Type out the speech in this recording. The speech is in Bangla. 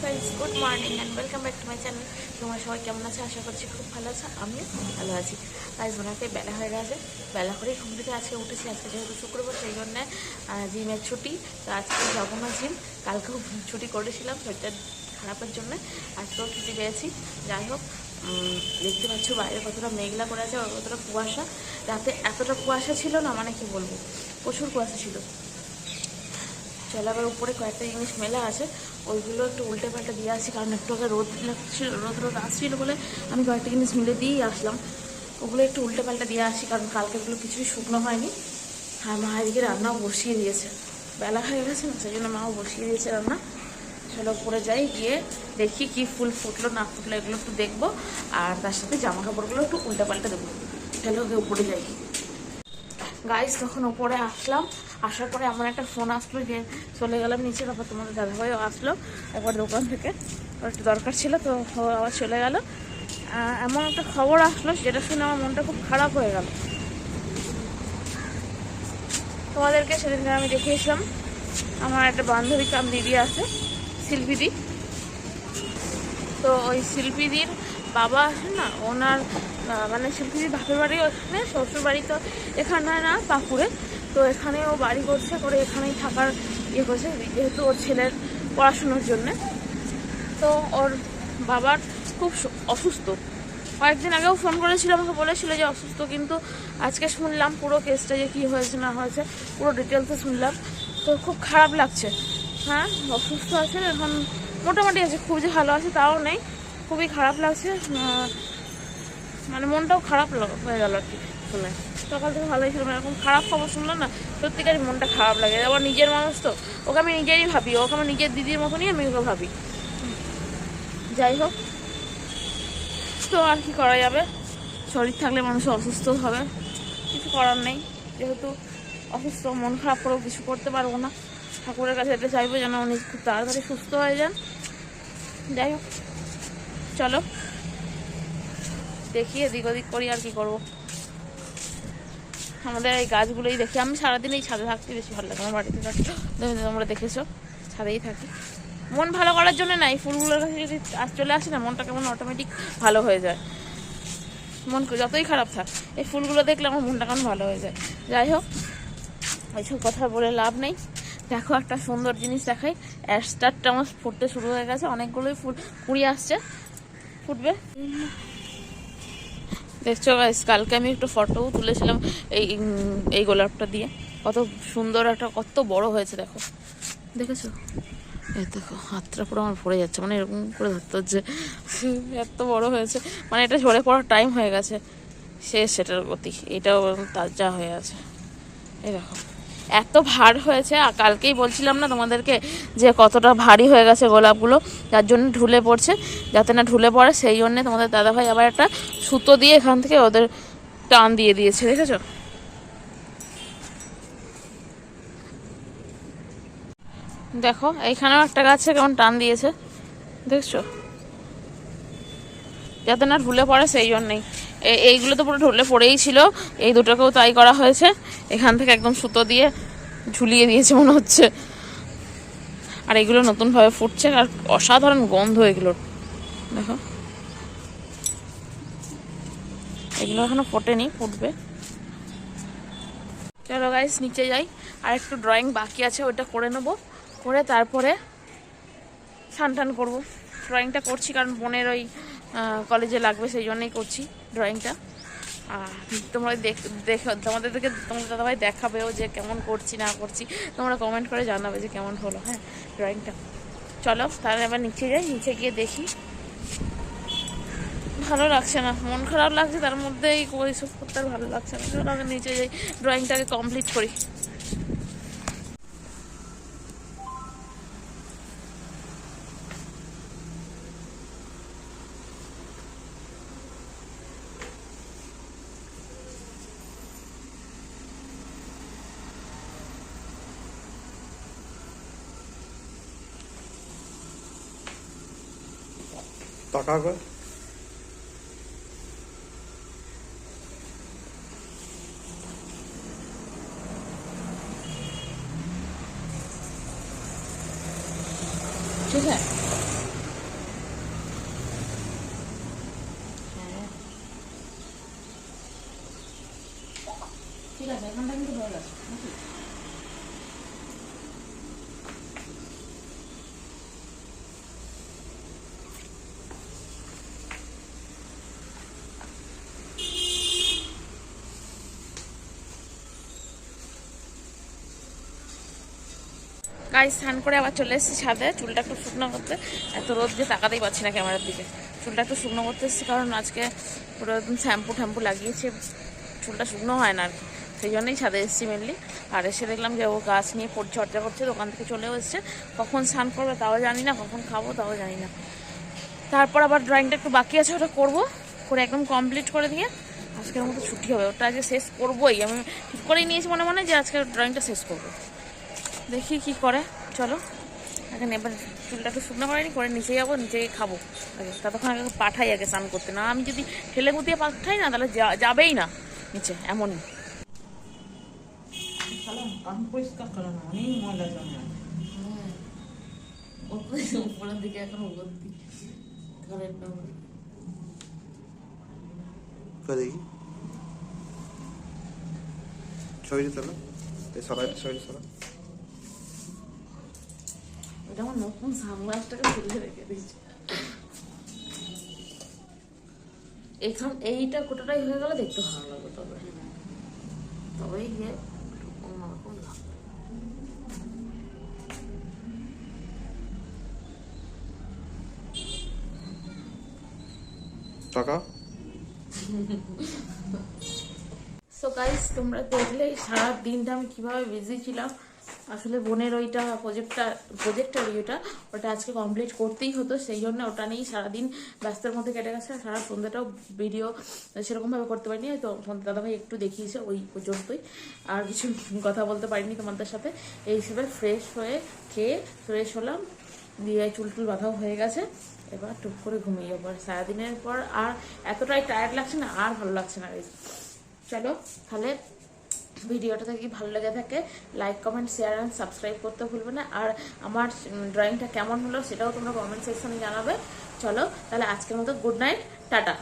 Guys, good morning and welcome back to my channel. তোমরা সবাই কেমন আছে? আশা করছি খুব ভালো আছে। আমিও ভালো আছি। গাইস, অনেকটাই বেলা হয়ে গেছে। বেলা করেই ঘুম থেকে আজকে উঠেছি। আজকে যেহেতু শুক্রবার, সেই জন্যে জিমের ছুটি। তো আজকে যাবো না জিম। কালকেও ছুটি করেছিলাম শরীরটা খারাপের জন্যে। আজকেও ছুটি পেয়েছি। যাই হোক, দেখতে পাচ্ছ বাইরে কতটা মেঘলা করে আছে আর কতটা কুয়াশা। রাতে এতটা কুয়াশা ছিল না, মানে কি বলবো, প্রচুর কুয়াশা ছিল। চলো, আবার উপরে কয়েকটা জিনিস মেলা আছে, ওইগুলো একটু উল্টে পাল্টে দিয়ে আসি, কারণ একটু আগে রোদ লাগছিল, রোদ আসছিল বলে আমি কয়েকটা জিনিস মিলে দিয়েই আসলাম। ওগুলো একটু উল্টে পাল্টে দিয়ে আসি, কারণ কালকেগুলো কিছুই শুকনো হয়নি। আর মা এদিকে রান্নাও বসিয়ে দিয়েছে, বেলা হয়ে গেছে না, সেই জন্য মাও বসিয়ে দিয়েছে রান্না। চলো উপরে যাই, গিয়ে দেখি কি ফুল ফুটলো না ফুটলো এগুলো একটু দেখবো, আর তার সাথে জামা কাপড়গুলো একটু উল্টে পাল্টে দেবো। চলো উপরে যাই। গাইস, তখন উপরে আসলাম, আসার পরে আমার একটা ফোন আসলো, যে চলে গেলাম নিচে। তারপর তোমাদের দাদাভাইও আসলো একবার দোকান থেকে, ওর একটু দরকার ছিল, তো আবার চলে গেল। এমন একটা খবর আসলো যেটা শুনে আমার মনটা খুব খারাপ হয়ে গেল। তোমাদেরকে সেদিনকে আমি দেখিয়েছিলাম, আমার একটা বান্ধবী কাম দিদি আছে, শিল্পীদি। তো ওই শিল্পীদির বাবা আছে না, ওনার মানে শিল্পীদির বাপের বাড়ি ওখানে, শ্বশুর বাড়ি তো এখানে না, পাকুড়ে। তো এখানে ও বাড়ি করছে, করে এখানেই থাকার ইয়ে করছে, যেহেতু ওর ছেলের পড়াশুনোর জন্যে। তো ওর বাবার খুব অসুস্থ। কয়েকদিন আগেও ফোন করেছিল, আমাকে বলেছিল যে অসুস্থ, কিন্তু আজকে শুনলাম পুরো কেসটা যে কী হয়েছে না হয়েছে পুরো ডিটেলসে শুনলাম। তো খুব খারাপ লাগছে। হ্যাঁ, অসুস্থ আছে এখন, মোটামুটি আছে, খুব যে ভালো আছে তাও নেই, খুবই খারাপ লাগছে। মানে মনটাও খারাপ হয়ে গেল আর কি শুনে। সকাল থেকে ভালোই ছিল, এরকম খারাপ খবর শুনলাম না, সত্যিকারই মনটা খারাপ লাগে। আবার নিজের মানুষ তো, ওকে আমি নিজেরই ভাবি, ওকে আমার নিজের দিদির মতনই আমি ওকে ভাবি। যাই হোক, তো আর কি করা যাবে, শরীর থাকলে মানুষ অসুস্থ হবে, কিছু করার নেই। যেহেতু অসুস্থ, মন খারাপ করেও কিছু করতে পারবো না। ঠাকুরের কাছে এটা চাইবো যেন উনি খুব তাড়াতাড়ি সুস্থ হয়ে যান। যাই হোক, চলো দেখি, এদিক ওদিক করি, আর কি করবো। আমাদের এই গাছগুলোই দেখি, আমি সারাদিন এই ছাদে থাকতে বেশি ভালো লাগে, আমার বাড়িতে থাকি, তোমরা দেখেছো ছাদেই থাকি। মন ভালো করার জন্য না, এই ফুলগুলোর কাছে যদি চলে আসে না, মনটা কেমন অটোমেটিক ভালো হয়ে যায়। মন যতই খারাপ থাক, এই ফুলগুলো দেখলে আমার মনটা কেমন ভালো হয়ে যায়। যাই হোক, এইসব কথা বলে লাভ নেই। দেখো, একটা সুন্দর জিনিস দেখাই, অ্যাস্টারটা আমার ফুটতে শুরু হয়ে গেছে, অনেকগুলোই ফুল কুড়ি আসছে, ফুটবে। দেখছো গাইস, কালকে আমি একটু ফটোও তুলেছিলাম এই এই গোলাপটা দিয়ে, কত সুন্দর একটা, কত বড় হয়েছে দেখো, দেখেছো? এই দেখো, হাতটা পুরো আমার ভরে যাচ্ছে, মানে এরকম করে ধরতে হচ্ছে, এত বড় হয়েছে। মানে এটা ঝরে পড়ার টাইম হয়ে গেছে, শেষ সেটার গতি। এটাও তাজা হয়ে আছে, এই দেখো এত ভার হয়েছে। আর কালকেই বলছিলাম না তোমাদেরকে যে কতটা ভারী হয়ে গেছে গোলাপগুলো, যার জন্য ঢুলে পড়ছে। যাতে না ঢুলে পড়ে সেই জন্যে তোমাদের দাদাভাই আবার একটা সুতো দিয়ে এখান থেকে ওদের টান দিয়ে দিয়েছে, দেখেছো? দেখো, এইখানেও একটা গাছে কেমন টান দিয়েছে, দেখছো? যাতে না ঢুলে পড়ে সেই জন্যেই। এইগুলো তো পুরো ঢুলে পড়েই ছিল, এই দুটোকেও তাই করা হয়েছে, এখান থেকে একদম সুতো দিয়ে ঝুলিয়ে দিয়েছে মনে হচ্ছে। আর এগুলো নতুনভাবে ফুটছে, আর অসাধারণ গন্ধ এগুলোর, দেখো। এগুলো এখনো ফোটেনি, ফুটবে। চলো গাইস, নিচে যাই, আর একটু ড্রয়িং বাকি আছে, ওইটা করে নেবো, করে তারপরে স্নান টান করবো। ড্রয়িংটা করছি কারণ বোনের ওই কলেজে লাগবে, সেই জন্যই করছি ড্রয়িংটা। আর তোমরা তোমাদেরকে তোমাদের দাদাভাই দেখাবেও যে কেমন করছি না করছি, তোমরা কমেন্ট করে জানাবে যে কেমন হলো, হ্যাঁ, ড্রয়িংটা। চলো তাহলে আবার নিচে যাই, নিচে গিয়ে দেখি। ভালো লাগছে না, মন খারাপ লাগছে, তার মধ্যে এই এইসব করতে আর ভালো লাগছে না। চলো আগে নিচে যাই, ড্রয়িংটাকে কমপ্লিট করি। তাকাবে ঠিক আছে। গায়ে স্নান করে আবার চলে এসেছি ছাদে চুলটা একটু শুকনো করতে। এত রোদ যে তাকাতেই পাচ্ছি না ক্যামেরার দিকে। চুলটা একটু শুকনো করতে এসেছি কারণ আজকে পুরো একদম শ্যাম্পু লাগিয়েছে, চুলটা শুকনো হয় না আর কি, সেই জন্যই ছাদে এসেছি মেনলি। আর এসে দেখলাম যে ও গাছ নিয়ে পরিচর্যা করছে, দোকান থেকে চলেও এসছে। কখন স্নান করবে তাও জানি না, কখন খাবো তাও জানি না। তারপর আবার ড্রয়িংটা একটু বাকি আছে, ওটা করবো, করে একদম কমপ্লিট করে দিয়ে আজকের মতো ছুটি হবে। ওটা আজকে শেষ করবোই, আমি ঠিক করেই নিয়েছি মনে মনে যে আজকে ড্রয়িংটা শেষ করবো। দেখি কি করে, চলো এখন এবার চুলটা একটু শুকনো করেনি, করে নিচে যাবো, নিচে খাবো আগে, ততক্ষণ আগে পাঠাই আগে স্নান করতে। না আমি যদি ঠেলে গুতিয়ে পাঠাই না তাহলে যাবেই না নিচে, এমনই। উপরের দিকে এখন দেখি ছবিটা তোলো, ছবিটা তোলো। এটা আমার নতুন সানগ্লাসটাকে খুলে রেখে দিয়েছি। এইটা গোটাটাই হয়ে গেলে দেখতে ভালো লাগবে, তবেই গিয়ে অন্যরকম লাগবে। টাকা সো গাইস, তোমরা দেখলে সারা দিনটা আমি কিভাবে বিজি ছিলাম। আসলে বোনের ওইটা প্রজেক্টের ওটা আজকে কমপ্লিট করতেই হতো, সেই জন্য ওটা নিয়েই সারাদিন ব্যস্তের মধ্যে কেটে গেছে। সারা সন্ধ্যাটাও ভিডিও সেরকমভাবে করতে পারিনি, তো দাদাভাই একটু দেখিয়েছে ওই পর্যন্তই, আর কিছু কথা বলতে পারিনি তোমাদের সাথে। এই হিসেবে ফ্রেশ হয়ে খেয়ে ফ্রেশ হলাম, দিয়ে চুল বাঁধাও হয়ে গেছে। এবার টুক করে ঘুমিয়ে যাবো। সারাদিনের পর আর এতটাই টায়ার্ড লাগছে না, আর ভালো লাগছে না। চলো তাহলে ভিডিওটা থেকে ভালো লেগে থাকে like comment share and subscribe করতে ভুলবে না। আর আমার ড্রয়িংটা কেমন হলো সেটাও তোমরা কমেন্ট সেকশনে জানাবে। চলো তাহলে আজকের মতো গুড নাইট, টাটা।